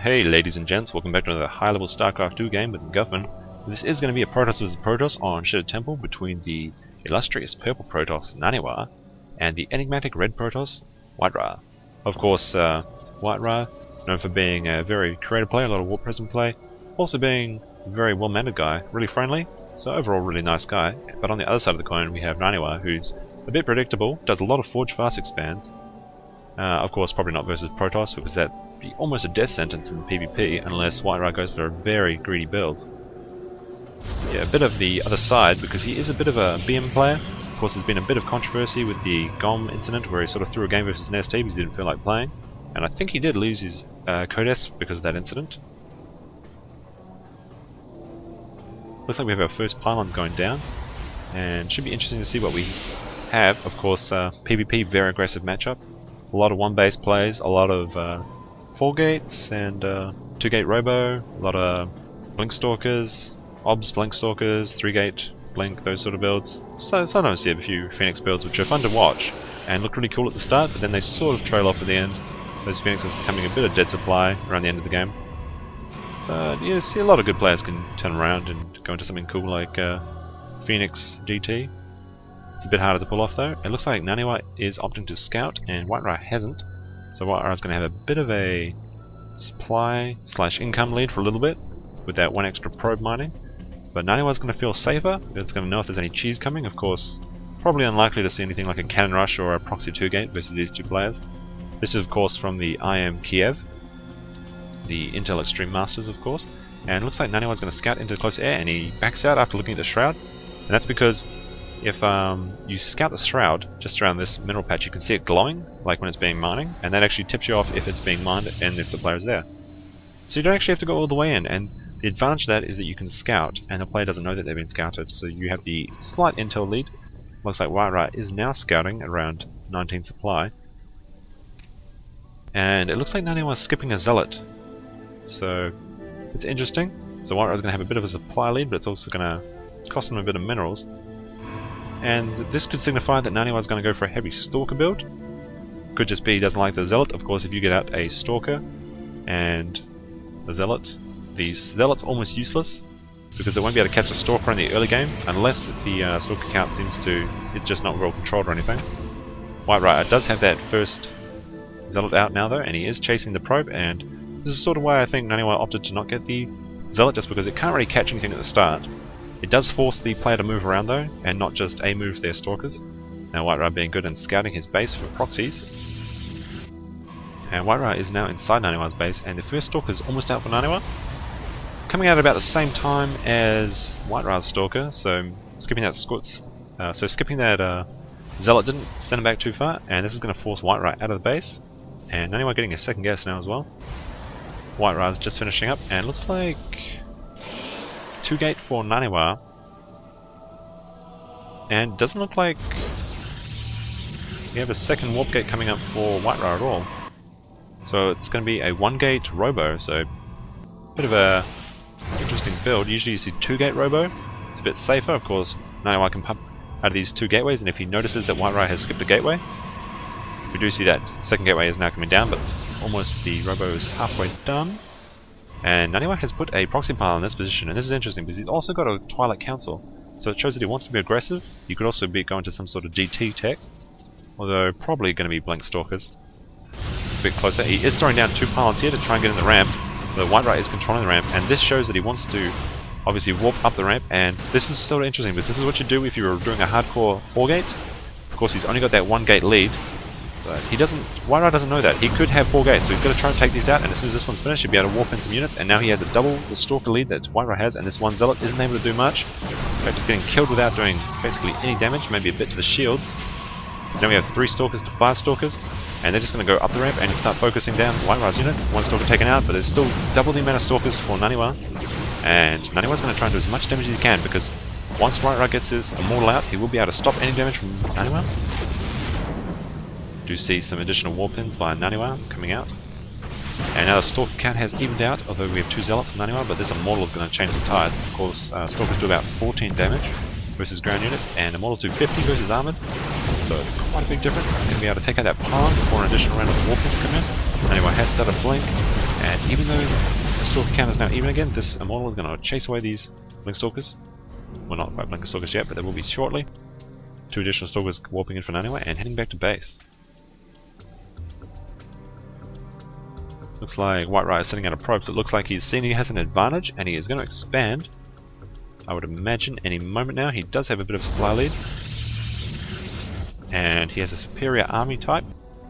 Hey ladies and gents, welcome back to another high-level StarCraft 2 game with MacGuffin. This is going to be a Protoss vs Protoss on Shadow Temple between the illustrious purple Protoss Naniwa and the enigmatic red Protoss WhiteRa. Of course, WhiteRa, known for being a very creative player, a lot of warp present play, also being a very well-mannered guy, really friendly, so overall really nice guy. But on the other side of the coin we have Naniwa, who's a bit predictable, does a lot of Forge Fast expands. Of course, probably not versus Protoss, because that'd be almost a death sentence in PvP unless WhiteRa goes for a very greedy build. Yeah, a bit of the other side, because he is a bit of a BM player. Of course, there's been a bit of controversy with the GOM incident where he sort of threw a game versus an ST because he didn't feel like playing. And I think he did lose his Codes because of that incident. Looks like we have our first pylons going down, and should be interesting to see what we have. Of course, PvP, very aggressive matchup. A lot of one-base plays, a lot of 4 gates and 2-gate robo, a lot of blink stalkers, obs blink stalkers, 3-gate blink, those sort of builds. So sometimes you have a few Phoenix builds which are fun to watch and look really cool at the start, but then they sort of trail off at the end. Those Phoenixes becoming a bit of dead supply around the end of the game. You see a lot of good players can turn around and go into something cool like Phoenix GT. It's a bit harder to pull off though. It looks like Naniwa is opting to scout and WhiteRa hasn't. So WhiteRa is going to have a bit of a supply/income lead for a little bit with that 1 extra probe mining. But Naniwa is going to feel safer. It's going to know if there's any cheese coming. Of course, probably unlikely to see anything like a cannon rush or a proxy 2-gate versus these two players. This is of course from the IM Kiev, the Intel Extreme Masters of course. And it looks like Naniwa is going to scout into close air and he backs out after looking at the Shroud. And that's because if you scout the Shroud just around this mineral patch, you can see it glowing, like when it's being mining, and that actually tips you off if it's being mined and if the player is there. So you don't actually have to go all the way in, and the advantage of that is that you can scout, and the player doesn't know that they've been scouted, so you have the slight intel lead. Looks like WhiteRa is now scouting around 19 supply, and it looks like Naniwa is skipping a Zealot, so it's interesting. So WhiteRa is going to have a bit of a supply lead, but it's also going to cost him a bit of minerals. And this could signify that Naniwa is going to go for a heavy Stalker build. Could just be he doesn't like the Zealot. Of course, if you get out a Stalker and a Zealot, the Zealot's almost useless because it won't be able to catch a Stalker in the early game unless the Stalker count it's just not well controlled or anything. WhiteRa does have that first Zealot out now though, and he is chasing the probe, and this is sort of why I think Naniwa opted to not get the Zealot, just because it can't really catch anything at the start. It does force the player to move around though, and not just move their stalkers. Now WhiteRa being good and scouting his base for proxies. And WhiteRa is now inside Naniwa's base, and the first stalker is almost out for Naniwa. Coming out about the same time as WhiteRa's stalker, so skipping that Zealot didn't send him back too far, and this is going to force WhiteRa out of the base. And Naniwa getting a second guess now as well. WhiteRa is just finishing up, and looks like 2-gate for Naniwa, and doesn't look like we have a second warp gate coming up for WhiteRa at all. So it's going to be a 1-gate robo, so a bit of a interesting build. Usually you see 2-gate robo, it's a bit safer. Of course Naniwa can pump out of these 2 gateways, and if he notices that WhiteRa has skipped a gateway, we do see that second gateway is now coming down, but almost the robo is halfway done. And Naniwa has put a proxy pile in this position, and this is interesting because he's also got a Twilight Council, so it shows that he wants to be aggressive. He could also be going to some sort of DT tech, although probably going to be blink stalkers. A bit closer. He is throwing down 2 pylons here to try and get in the ramp. The WhiteRa is controlling the ramp, and this shows that he wants to obviously warp up the ramp. And this is sort of interesting because this is what you do if you were doing a hardcore 4-gate. Of course, he's only got that 1-gate lead. But WhiteRa doesn't know that. He could have 4 gates, so he's going to try and take these out, and as soon as this one's finished, he'll be able to warp in some units, and now he has a double the Stalker lead that WhiteRa has, and this one Zealot isn't able to do much. In fact, it's getting killed without doing basically any damage, maybe a bit to the shields. So now we have 3 Stalkers to 5 Stalkers, and they're just going to go up the ramp and start focusing down WhiteRa's units. 1 Stalker taken out, but there's still double the amount of Stalkers for Naniwa, and Naniwa's going to try and do as much damage as he can, because once WhiteRa gets his Immortal out, he will be able to stop any damage from Naniwa. Do see some additional warp-ins by Naniwa coming out. And now the Stalker count has evened out, although we have 2 Zealots from Naniwa, but this Immortal is going to change the tides. Of course, Stalkers do about 14 damage versus ground units, and Immortals do 50 versus armored, so it's quite a big difference. It's going to be able to take out that pylon before an additional round of warp-ins come in. Naniwa has started Blink, And even though the Stalker count is now even again, this Immortal is going to chase away these Blink Stalkers. Well, not quite Blink Stalkers yet, but they will be shortly. 2 additional Stalkers warping in for Naniwa and heading back to base. Looks like WhiteRa is sending out a probe, so it looks like he's seen he has an advantage and he is going to expand. I would imagine any moment now. He does have a bit of supply lead. And he has a superior army type.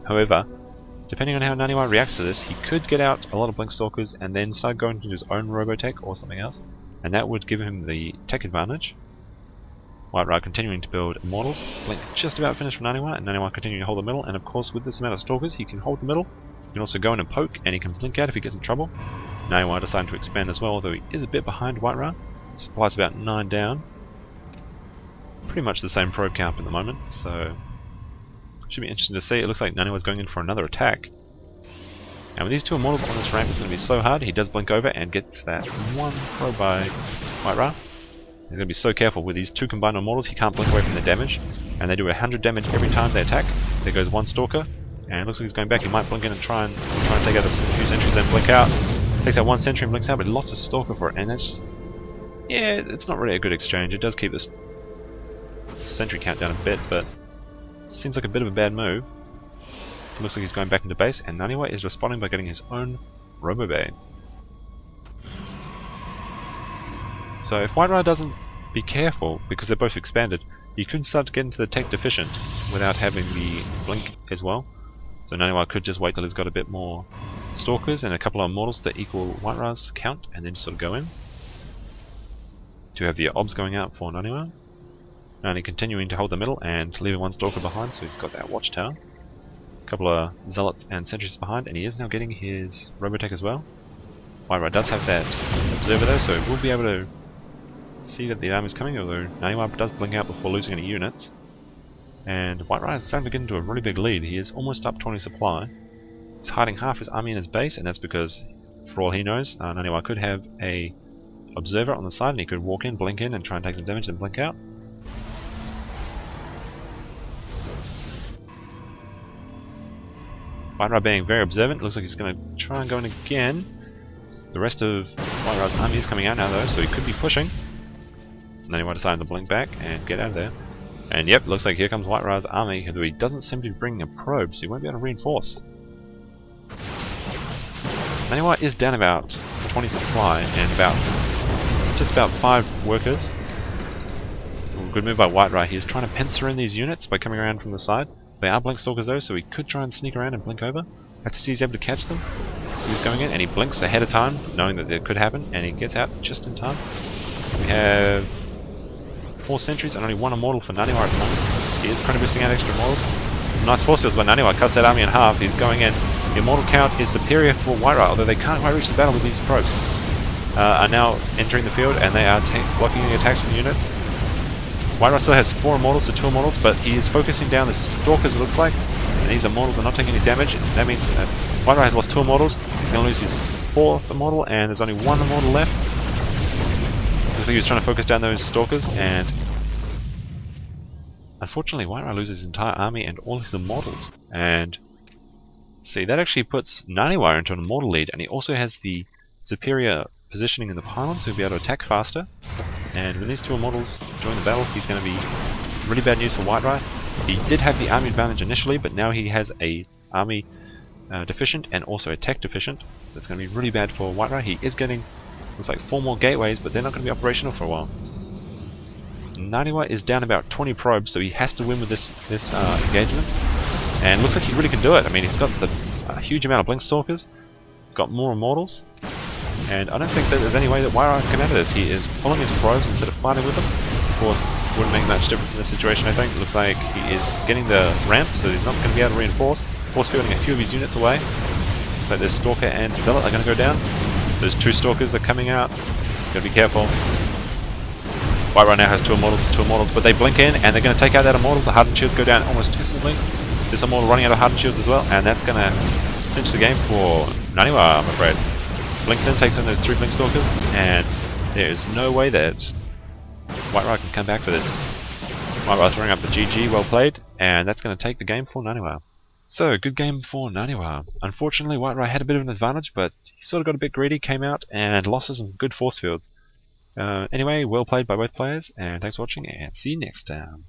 However, depending on how Naniwa reacts to this, he could get out a lot of Blink Stalkers and then start going to his own Robotech or something else. And that would give him the tech advantage. WhiteRa continuing to build Immortals. Blink just about finished for Naniwa, and Naniwa continuing to hold the middle. And of course, with this amount of Stalkers, he can hold the middle. He can also go in and poke, and he can blink out if he gets in trouble. Naniwa deciding to expand as well, although he is a bit behind WhiteRa. Supply's about 9 down. Pretty much the same probe count at the moment, so should be interesting to see. It looks like Naniwa's going in for another attack. And with these 2 Immortals on this ramp, it's going to be so hard. He does blink over and gets that 1 probe by WhiteRa. He's going to be so careful with these 2 combined Immortals, he can't blink away from the damage. And they do 100 damage every time they attack. There goes 1 Stalker. And it looks like he's going back. He might blink in and try and take out a few sentries, then blink out. Takes out 1 sentry and blinks out, but he lost his Stalker for it. And that's just, yeah, it's not really a good exchange. It does keep this sentry count down a bit, but seems like a bit of a bad move. It looks like he's going back into base, and Naniwa is responding by getting his own Robobay. So if WhiteRa doesn't be careful, because they're both expanded, he could start to get into the tech deficient without having the blink as well. So Naniwa could just wait till he's got a bit more Stalkers and a couple of Immortals to equal WhiteRa's count, and then just sort of go in. To have the obs going out for Naniwa. Nani continuing to hold the middle and leaving 1 Stalker behind, so he's got that watchtower. A couple of Zealots and Sentries behind, and he is now getting his Robotech as well. WhiteRa does have that Observer though, so we'll be able to see that the army's coming, although Naniwa does blink out before losing any units. And WhiteRa is starting to get into a really big lead. He is almost up 20 supply. He's hiding half his army in his base, and that's because, for all he knows, Naniwa could have a Observer on the side, and he could walk in, blink in, and try and take some damage, then blink out. WhiteRa being very observant, looks like he's going to try and go in again. The rest of WhiteRa's army is coming out now though, so he could be pushing. Naniwa decided to blink back and get out of there. And yep, looks like here comes WhiteRa's army, although he doesn't seem to be bringing a probe, so he won't be able to reinforce. Naniwa is down about 20 supply and just about 5 workers. Good move by WhiteRa. He is trying to pincer in these units by coming around from the side. They are Blink Stalkers though, so he could try and sneak around and blink over. Have to see he's able to catch them. So he's going in, and he blinks ahead of time, knowing that it could happen, and he gets out just in time. We have 4 sentries and only 1 Immortal for Naniwa at the moment. He is kind of boosting out extra Immortals. Some nice force fields by Naniwa, cuts that army in half. He's going in. The Immortal count is superior for WhiteRa, although they can't quite reach the battle with these probes. Are now entering the field, and they are blocking the attacks from units. WhiteRa still has 4 Immortals to 2 Immortals, but he is focusing down the Stalkers, it looks like. And these Immortals are not taking any damage. That means that WhiteRa has lost 2 Immortals. He's going to lose his 4th Immortal, and there's only 1 Immortal left. Looks like he was trying to focus down those Stalkers, and unfortunately WhiteRa loses his entire army and all his Immortals. And see, that actually puts Naniwa into an Immortal lead, and he also has the superior positioning in the pylons, so he'll be able to attack faster. And when these 2 Immortals join the battle, he's going to be really bad news for WhiteRa. He did have the army advantage initially, but now he has a army deficient and also a tech deficient. So it's going to be really bad for WhiteRa. He is getting, looks like 4 more gateways, but they're not going to be operational for a while. Naniwa is down about 20 probes, so he has to win with this engagement. And looks like he really can do it. I mean, he's got a huge amount of Blink Stalkers. He's got more Immortals. And I don't think that there's any way that WhiteRa can come out of this. He is pulling his probes instead of fighting with them. Of course, wouldn't make much difference in this situation, I think. It looks like he is getting the ramp, so he's not going to be able to reinforce. Force fielding a few of his units away. Looks like this Stalker and Zealot are going to go down. Those 2 Stalkers are coming out. He's got to be careful. WhiteRa now has 2 Immortals, but they blink in, and they're going to take out that Immortal. The Hardened Shields go down almost instantly. This Immortal running out of Hardened Shields as well, and that's going to cinch the game for Naniwa, I'm afraid. Blinks in, takes in those 3 Blink Stalkers, and there is no way that WhiteRa can come back for this. WhiteRa throwing up the GG, well played, and that's going to take the game for Naniwa. So, good game for Naniwa. Unfortunately, WhiteRa had a bit of an advantage, but he sort of got a bit greedy, came out, and lost some good force fields. Anyway, well played by both players, and thanks for watching, and see you next time.